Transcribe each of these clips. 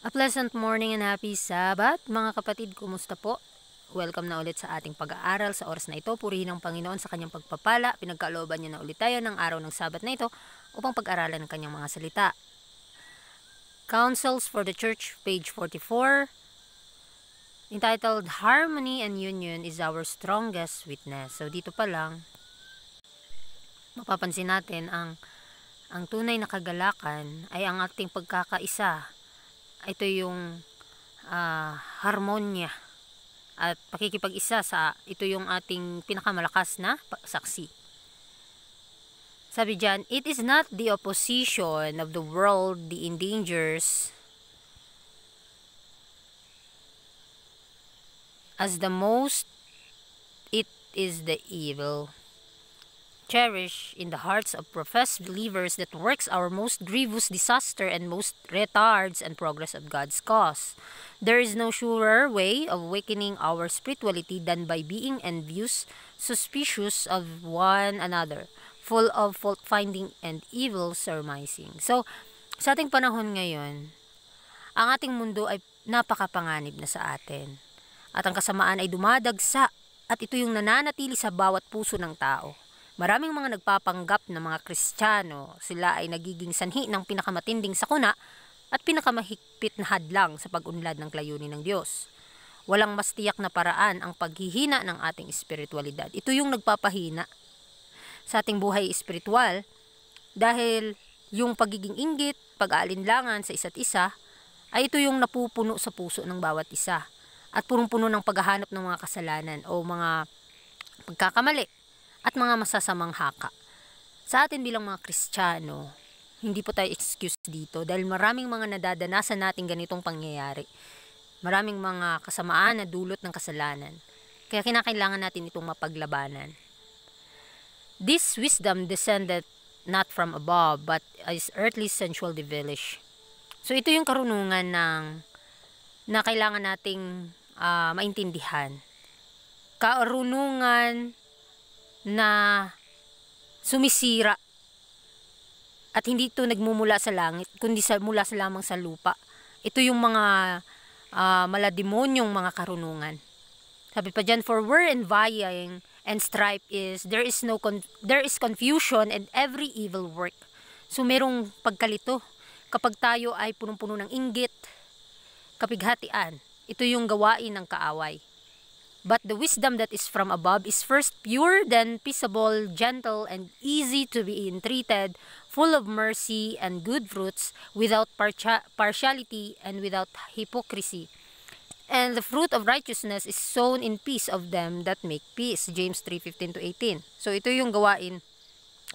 A pleasant morning and happy Sabbath, mga kapatid, kumusta po? Welcome na ulit sa ating pag-aaral sa oras na ito. Purihin ang Panginoon sa kanyang pagpapala. Pinagkalooban niya na ulit tayo ng araw ng Sabat na ito upang pag-aralan ang kanyang mga salita. Counsels for the Church, page 44, entitled Harmony and Union is Our Strongest Witness. So dito pa lang, mapapansin natin ang tunay na kagalakan ay ang ating pagkakaisa. Ito yung harmonya at pakikipag-isa ito yung ating pinakamalakas na saksi. Sabi diyan, it is not the opposition of the world the endangers as the most, it is the evil cherished in the hearts of professed believers that works our most grievous disaster and most retards and progress of God's cause. There is no surer way of awakening our spirituality than by being envious, suspicious of one another, full of fault-finding and evil surmising. So, sa ating panahon ngayon, ang ating mundo ay napakapanganib na sa atin. At ang kasamaan ay dumadagsa at ito yung nananatili sa bawat puso ng tao. Maraming mga nagpapanggap na mga Kristiyano, sila ay nagiging sanhi ng pinakamatinding sakuna at pinakamahigpit na hadlang sa pag-unlad ng layunin ng Diyos. Walang mas tiyak na paraan ang paghihina ng ating espiritualidad. Ito yung nagpapahina sa ating buhay espiritual dahil yung pagiging inggit, pag-aalinlangan sa isa't isa, ay ito yung napupuno sa puso ng bawat isa at punong-puno ng paghahanap ng mga kasalanan o mga pagkakamali at mga masasamang haka. Sa atin bilang mga Kristiyano, hindi po tayo excuse dito dahil maraming mga nadadanasan natin ganitong pangyayari. Maraming mga kasamaan na dulot ng kasalanan. Kaya kinakailangan natin itong mapaglabanan. This wisdom descended not from above but is earthly, sensual, devilish. So ito yung karunungan na kailangan nating maintindihan. Karunungan na sumisira at hindi ito nagmumula sa langit kundi mula sa lamang sa lupa. Ito yung mga malademonyong mga karunungan. Sabi pa dyan, for where envying and strife is, there is confusion and every evil work. So merong pagkalito kapag tayo ay punong-puno ng inggit, kapighatian. Ito yung gawain ng kaaway. But the wisdom that is from above is first pure, then peaceable, gentle, and easy to be entreated, full of mercy and good fruits, without partiality and without hypocrisy. And the fruit of righteousness is sown in peace of them that make peace. James 3:15-18. So ito yung gawain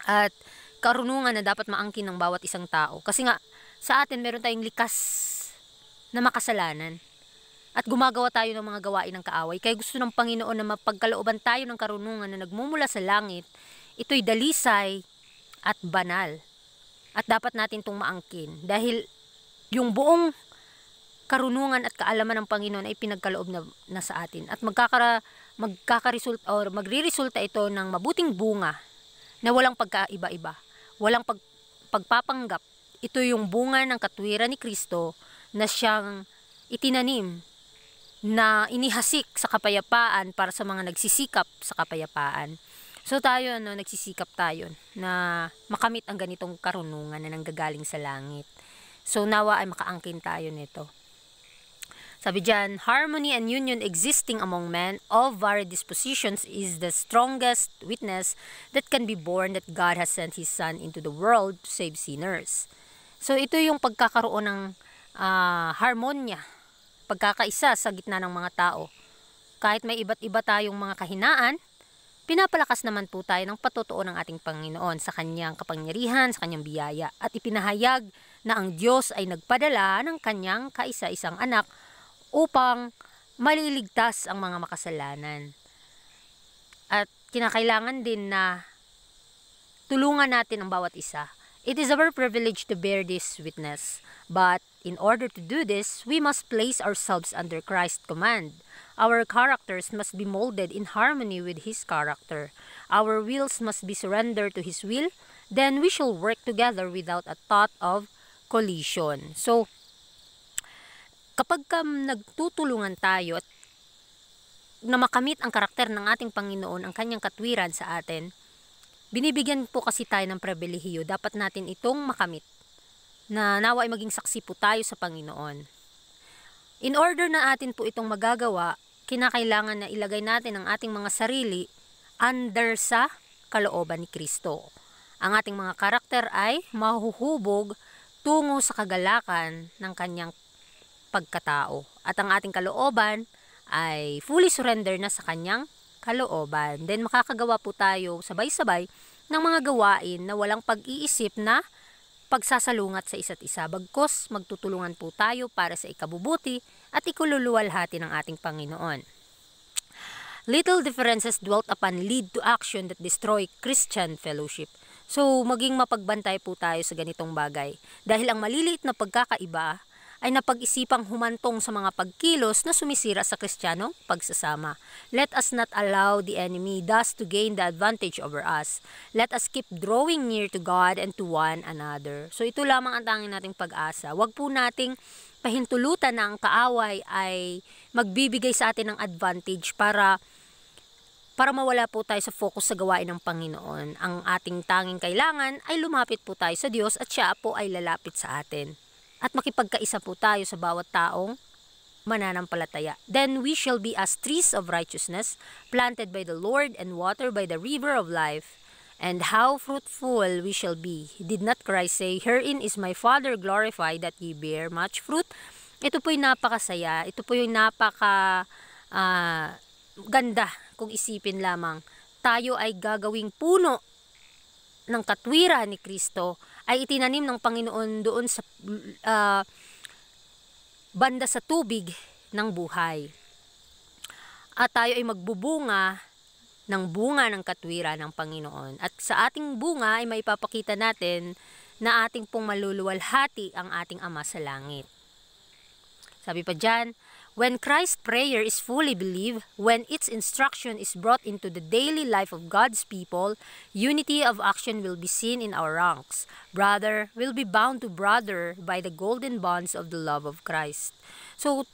at karunungan na dapat maangkin ng bawat isang tao. Kasi nga, sa atin meron tayong likas na makasalanan. At gumagawa tayo ng mga gawain ng kaaway. Kaya gusto ng Panginoon na mapagkalooban tayo ng karunungan na nagmumula sa langit. Ito'y dalisay at banal. At dapat natin itong maangkin. Dahil yung buong karunungan at kaalaman ng Panginoon ay pinagkaloob na sa atin. At magre-resulta ito ng mabuting bunga na walang pagkaiba-iba. Walang pagpapanggap. Ito yung bunga ng katwiran ni Kristo na siyang itinanim na inihasik sa kapayapaan para sa mga nagsisikap sa kapayapaan. So tayo, nagsisikap tayo na makamit ang ganitong karunungan na nanggagaling sa langit. So nawa ay makaangkin tayo nito. Sabi dyan, harmony and union existing among men of varied dispositions is the strongest witness that can be borne that God has sent His Son into the world to save sinners. So ito yung pagkakaroon ng harmonya, pagkakaisa sa gitna ng mga tao. Kahit may iba't iba tayong mga kahinaan, pinapalakas naman po tayo ng patotoo ng ating Panginoon sa kanyang kapangyarihan, sa kanyang biyaya. At ipinahayag na ang Diyos ay nagpadala ng kanyang kaisa-isang anak upang maliligtas ang mga makasalanan. At kinakailangan din na tulungan natin ang bawat isa. It is our privilege to bear this witness. But in order to do this, we must place ourselves under Christ's command. Our characters must be molded in harmony with His character. Our wills must be surrendered to His will. Then we shall work together without a thought of collision. So, Kapag nagtutulungan tayo at na makamit ang karakter ng ating Panginoon, ang kanyang katwiran sa atin, binibigyan po kasi tayo ng pribilehiyo. Dapat natin itong makamit, na nawa ay maging saksi po tayo sa Panginoon. In order na atin po itong magagawa, kinakailangan na ilagay natin ang ating mga sarili under sa kalooban ni Kristo. Ang ating mga karakter ay mahuhubog tungo sa kagalakan ng kanyang pagkatao. At ang ating kalooban ay fully surrender na sa kanyang kalooban. Then makakagawa po tayo sabay-sabay ng mga gawain na walang pag-iisip na pagsasalungat sa isa't isa. Bagkus magtutulungan po tayo para sa ikabubuti at ikululuwalhati ng ating Panginoon. Little differences dwelt upon lead to action that destroy Christian fellowship. So, maging mapagbantay po tayo sa ganitong bagay. Dahil ang maliliit na pagkakaiba ay napag-isipang humantong sa mga pagkilos na sumisira sa Kristiyanong pagsasama. Let us not allow the enemy thus to gain the advantage over us. Let us keep drawing near to God and to one another. So ito lamang ang tanging nating pag-asa. Huwag po nating pahintulutan na ang kaaway ay magbibigay sa atin ng advantage para mawala po tayo sa focus sa gawain ng Panginoon. Ang ating tanging kailangan ay lumapit po tayo sa Diyos at siya po ay lalapit sa atin. At makipagkaisa po tayo sa bawat taong mananampalataya. Then we shall be as trees of righteousness, planted by the Lord and watered by the river of life. And how fruitful we shall be. Did not Christ say, "Herein is my Father glorified, that ye bear much fruit"? Ito po yung napakasaya. Ito po yung ganda kung isipin lamang. Tayo ay gagawing puno ng katwiran ni Kristo, ay itinanim ng Panginoon doon sa banda sa tubig ng buhay. At tayo ay magbubunga ng bunga ng katwiran ng Panginoon. At sa ating bunga ay maipapakita natin na ating pong maluluwalhati ang ating Ama sa langit. Sabi pa dyan, when Christ's prayer is fully believed, when its instruction is brought into the daily life of God's people, unity of action will be seen in our ranks. Brother will be bound to brother by the golden bonds of the love of Christ. So,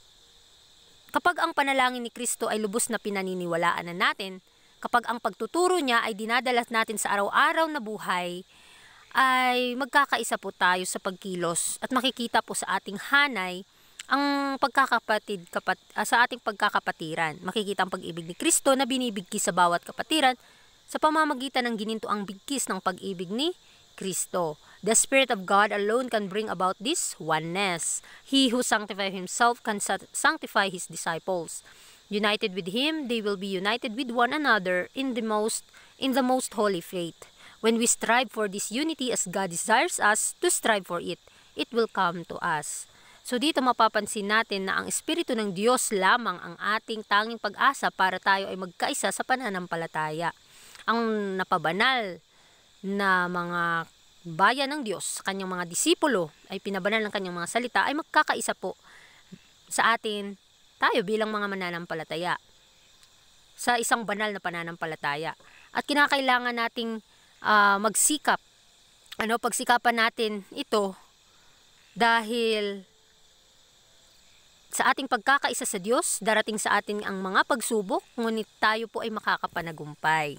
kapag ang panalangin ni Kristo ay lubos na pinaniniwalaan na natin, kapag ang pagtuturo niya ay dinadalas natin sa araw-araw na buhay, ay magkakaisa po tayo sa pagkilos at makikita po sa ating hanay ang sa ating pagkakapatiran. Makikita ang pag-ibig ni Kristo na binibigkis sa bawat kapatiran sa pamamagitan ng ginintoang bigkis ng pag-ibig ni Kristo. The Spirit of God alone can bring about this oneness. He who sanctifies himself can sanctify his disciples. United with him, they will be united with one another in the most holy faith. When we strive for this unity as God desires us to strive for it, it will come to us. So dito mapapansin natin na ang Espiritu ng Diyos lamang ang ating tanging pag-asa para tayo ay magkaisa sa pananampalataya. Ang napabanal na mga bayan ng Diyos, kanyang mga disipulo, ay pinabanal ng kanyang mga salita, ay magkakaisa po sa atin, tayo bilang mga mananampalataya, sa isang banal na pananampalataya. At kinakailangan nating magsikap, pagsikapan natin ito dahil sa ating pagkakaisa sa Diyos, darating sa atin ang mga pagsubok, ngunit tayo po ay makakapanagumpay.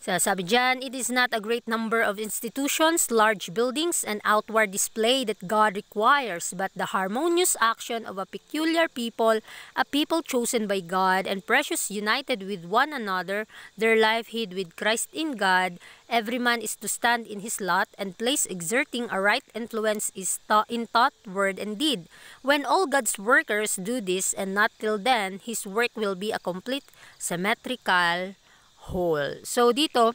So, sabi dyan, it is not a great number of institutions, large buildings, and outward display that God requires, but the harmonious action of a peculiar people, a people chosen by God and precious united with one another, their life hid with Christ in God. Every man is to stand in his lot and place exerting a right influence is in thought, word, and deed. When all God's workers do this, and not till then, his work will be a complete symmetrical whole. So dito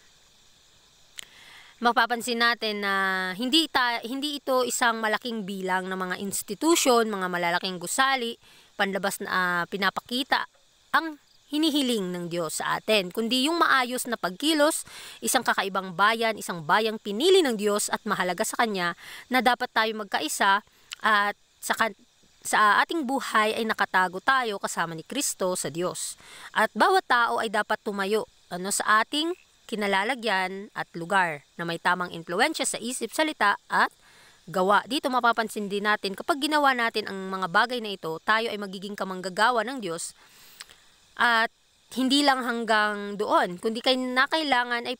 mapapansin natin na hindi ito isang malaking bilang ng mga institusyon, mga malalaking gusali, panlabas na pinapakita ang hinihiling ng Diyos sa atin, kundi yung maayos na pagkilos, isang kakaibang bayan, isang bayang pinili ng Diyos at mahalaga sa Kanya na dapat tayo magkaisa at sa ating buhay ay nakatago tayo kasama ni Kristo sa Diyos. At bawat tao ay dapat tumayo sa ating kinalalagyan at lugar na may tamang impluwensya sa isip, salita at gawa. Dito mapapansin din natin, kapag ginawa natin ang mga bagay na ito, tayo ay magiging kamanggagawa ng Diyos. At hindi lang hanggang doon, kundi kailangan ay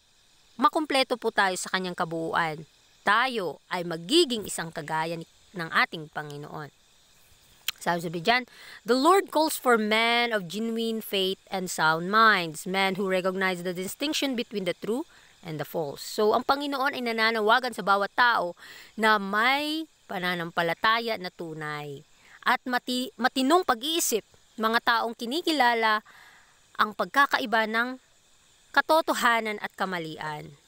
makumpleto po tayo sa kanyang kabuuan. Tayo ay magiging isang kagaya ng ating Panginoon. Sabi dyan, the Lord calls for men of genuine faith and sound minds, men who recognize the distinction between the true and the false. So, ang Panginoon ay nananawagan sa bawat tao na may pananampalataya na tunay at matinong pag-iisip, mga taong kinikilala ang pagkakaiba ng katotohanan at kamalian.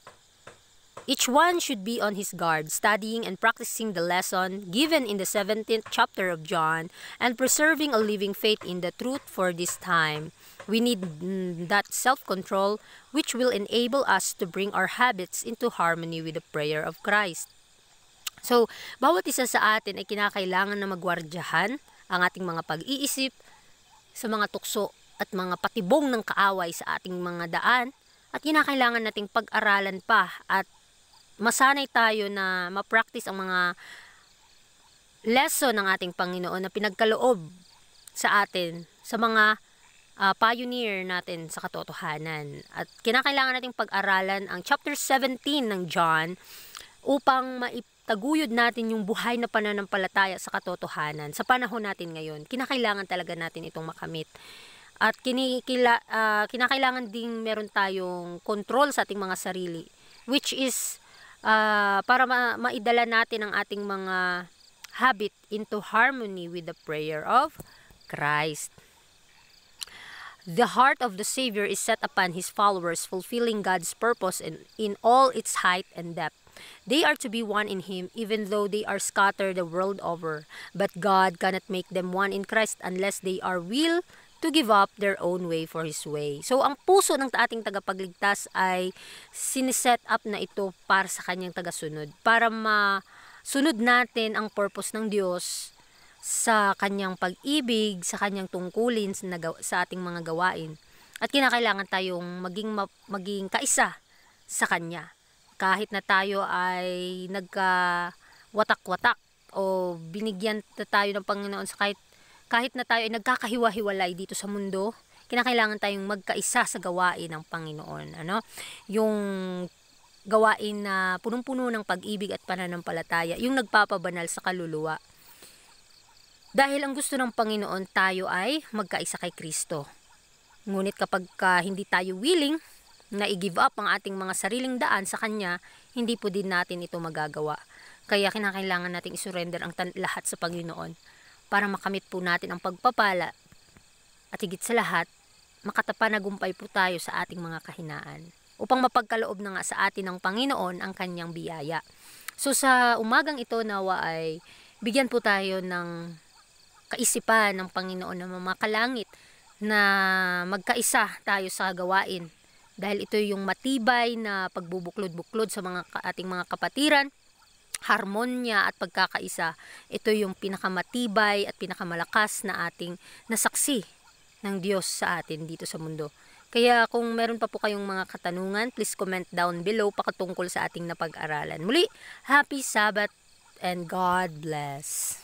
Each one should be on his guard, studying and practicing the lesson given in the 17th chapter of John, and preserving a living faith in the truth for this time. We need that self-control which will enable us to bring our habits into harmony with the prayer of Christ. So, bawat isa sa atin ay kinakailangan na magwardyahan ang ating mga pag-iisip sa mga tukso at mga patibong ng kaaway sa ating mga daan, at kinakailangan nating pag-aralan pa at masanay tayo na ma-practice ang mga lesson ng ating Panginoon na pinagkaloob sa atin, sa mga pioneer natin sa katotohanan. At kinakailangan nating pag-aralan ang chapter 17 ng John upang maitaguyod natin yung buhay na pananampalataya sa katotohanan. Sa panahon natin ngayon, kinakailangan talaga natin itong makamit. At kinakailangan ding meron tayong control sa ating mga sarili, which is para maidala natin ang ating mga habit into harmony with the prayer of Christ. The heart of the Savior is set upon His followers, fulfilling God's purpose in all its height and depth. They are to be one in Him, even though they are scattered the world over. But God cannot make them one in Christ unless they are will to give up their own way for His way. So, ang puso ng ating tagapagligtas ay siniset up na ito para sa kanyang tagasunod. Para masunod natin ang purpose ng Diyos sa kanyang pag-ibig, sa kanyang tungkulin sa ating mga gawain. At kinakailangan tayong maging kaisa sa Kanya. Kahit na tayo ay nagka-watak-watak o binigyan na tayo ng Panginoon sa kahit na tayo ay nagkakahiwa-hiwalay dito sa mundo, kinakailangan tayong magkaisa sa gawain ng Panginoon. Yung gawain na punong-puno ng pag-ibig at pananampalataya, yung nagpapabanal sa kaluluwa. Dahil ang gusto ng Panginoon, tayo ay magkaisa kay Kristo. Ngunit kapag hindi tayo willing na i-give up ang ating mga sariling daan sa Kanya, hindi po din natin ito magagawa. Kaya kinakailangan nating isurrender ang lahat sa Panginoon para makamit po natin ang pagpapala at higit sa lahat, makatapanagumpay po tayo sa ating mga kahinaan upang mapagkaloob na nga sa atin ng Panginoon ang Kanyang biyaya. So sa umagang ito nawa ay bigyan po tayo ng kaisipan ng Panginoon na mamakalangit na magkaisa tayo sa gawain. Dahil ito yung matibay na pagbubuklod-buklod sa ating mga kapatiran, harmonya at pagkakaisa. Ito yung pinakamatibay at pinakamalakas na ating nasaksi ng Diyos sa atin dito sa mundo. Kaya kung meron pa po kayong mga katanungan, please comment down below pakatungkol sa ating napag-aralan. Muli, happy Sabbath and God bless.